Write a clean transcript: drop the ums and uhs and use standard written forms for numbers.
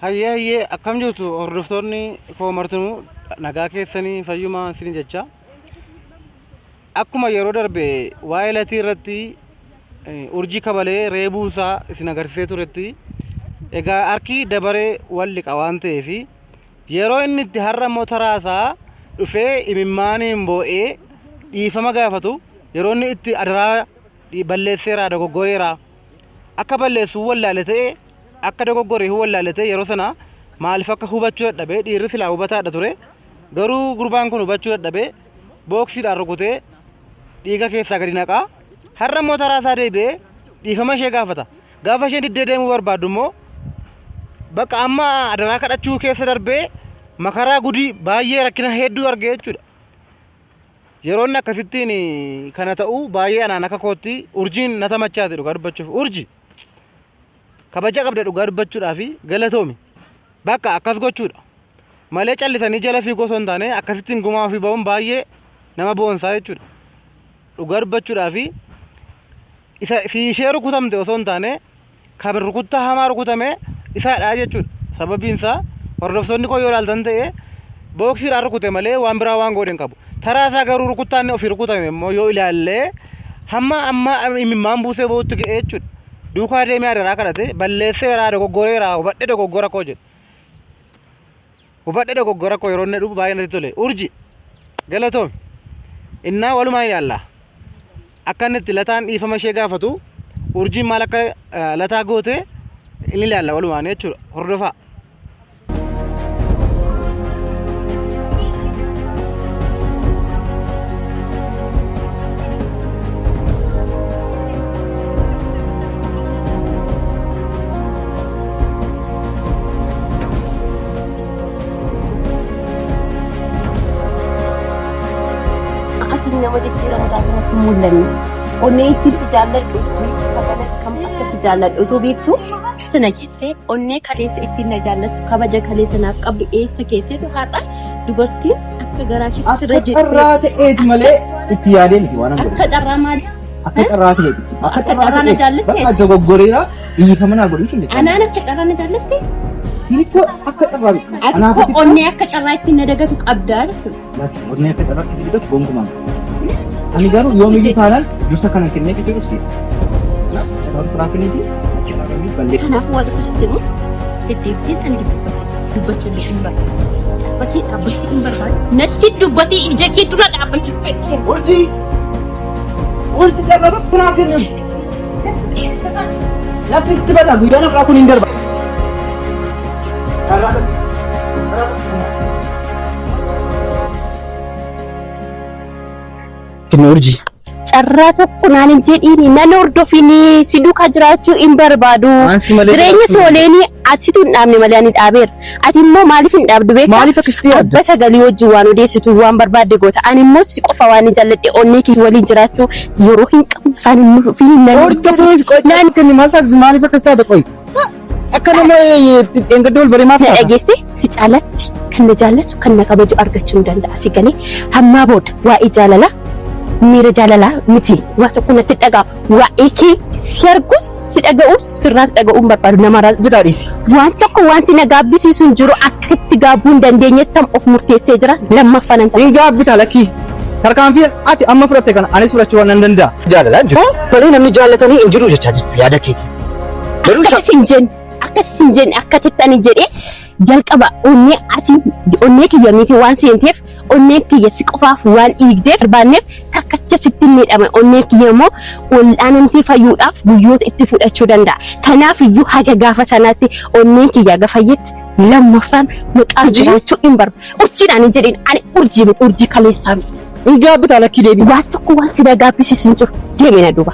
Hayyee akkam jirtu hordoftoonni koo martinuu nagaa keessanii fayyuma isin jecha akkuma yeroo darbe waa'ee latii irratti urjii kabalee reebuusaa isin agarsiisee turetti egaa harki dabaree walli qawaan ta'eef yeroo inni itti har'a motoraasaa dhufee imimmaaniin boo'ee dhiifama gaafatu yeroo inni itti adaraa balleesseeraa dogoggoreera akka balleessuu wallaale ta'e akka dogoggoree wallaale ta'e yeroo sana maaliif akka hubachuu dadhabee dhiirri silaa hubataadha ture garuu gurbaan kun hubachuu dadhabee booksiidhaan rukutee dhiiga keessaa gadi naqaa har'a motoraasaa deebi'ee dhiifama ishee gaafata gaafa isheen diddee deemuu barbaaddu immoo bakka amma adaraa kadhachuu keessa darbee makaraa gudii baay'ee rakkina hedduu argee jechuudha. Yeroo inni akkasittiin kana ta'u baay'ee anaan akka kootti urjiin nata machaate dhugaa dubbachuuf urji kabaja qabda dhugaa dubbachuudhaaf galatoomi bakka akkas gochuudha malee callisanii jala fiigoo osoo hin taane akkasittiin gumaa ofii ba'uun baay'ee nama boonsaa jechuudha. Dhugaa dubbachuudhaaf isa ishee rukutamte osoo hin taane kan rukuttaa hamaa rukutame isaadha jechuudha. Sababiin isaa hordoftoonni koo yoo ilaaltan ta'e booksiidhaan rukute malee waan biraa waan godhe hin qabu. Taraasaa garuu rukuttaan ofii rukutame immoo yoo ilaalle hamma imimmaan buusee boo'utti ga'ee jechuudha. Duukaa deemee adaraa kadhate balleesseeraa dogoggoreeraa hubadhe dogoggora koo jedhe. Hubadhe dogoggora koo yeroo inni dhufu baay'ee natti tole. Urji galatoomi innaa walumaan ilaalla. Akka inni itti lataan dhiifama ishee gaafatu urjiin maal akka lataa goote inni ilaalla walumaan jechuudha. Hordofaa. nama jijjiiramu taasifamu mul'anne onnee ittiin si jaalladhu fagana kam akka si jaalladhu utuu beektu sana keessee onnee kaleessa ittiin na jaallattu kabaja kaleessa naaf qabdu eessa keesseetu har'a dubartiin akka garaa isheetti irra jirtu akka carraa ta'eeti malee itti yaadeen waan godhe akka carraa maali akka carraa ta'eeti akka carraa na jaallatte bakka dogoggoreera dhiifama naa godhi sin anaan akka carraa na jaallatte Sirikko akka carraa akka onnee akka carraa ittiin na dagatu qabdaa jechuudha. Onnee akka carraatti si bitatu gonkumaan. Ani garuu yoomiyyuu taanaan dursa kana kennee fituu dhufsi. Kanaaf firaafiniiti achirraa ballee. Kanaaf waa tokkositti nu deddeebitiin ani dubbachiisa. Dubbachuun hin barbaadu. Bakkee dhaabbachuu hin barbaadu. Natti dubbatii ija kee dura dhaabbachuu fedhe. Urji carraa tokko naaf kennu. Lafti sitti bada guyyaan irraa kun hin darba. Urji carraa tokko naan hin jedhiini nama hordofini si duukaa jiraachuu hin barbaadu jireenya si waliin atitu hin dhaabne malee ani dhaabeera ati immoo maaliif hin dhaabdu beektaa maaliif akkasitti yaadda abba sagalee wajjin waan odeessitu waan barbaadde goota ani immoo si qofa waan hin jaalladhe onnee kee waliin jiraachuu yeroo hin qabne afaan hin nufi hordofni maaliif akkas taate qoy akka nama engadoo wal baree maaf taata dhageesse si caalatti kan na jaallatu kan na kabaju argachuu hin danda'a si galee hammaa booda waa'ee jaalalaa miira jaalalaa miti waa tokko natti dhagaa waa'ee kee si argus si dhaga'us sirraatti dhaga'uun barbaadu namarraa bitaadhiisi waan tokko wanti na gaabbisiisu hin jiru akka itti gaabbuu hin dandeenye tam of murteessee jira lammaffaan hin ta'a. Gaabbita lakkii tarkaanfii ati amma fudhatte kana anis fudhachuu waan nan danda'a. Jaalalaan jiru. Balee namni jaallatanii hin jiru jechaa jirti yaada keeti. Akkas hin jenne akka tettanii jedhee jalqaba onnee kiyya miti waan seenteef onnee kiyya si qofaaf waan dhiigdeef barbaanneef takkasicha sitti miidhame onnee kiyya immoo wal'aanamtee fayyuudhaaf guyyoota itti fudhachuu danda'a. Kanaaf iyyuu haga gaafa sanaatti onneen kiyya gafayyetti lammaffaan maqaa jiraachuu hin barbaadu. Urjiidhaan hin jedhin ani urjii kaleessaa miti. Hin gaabbita lakkii deebi. Waa tokko waan si na gaabbisiisu hin jiru deemi na duuba.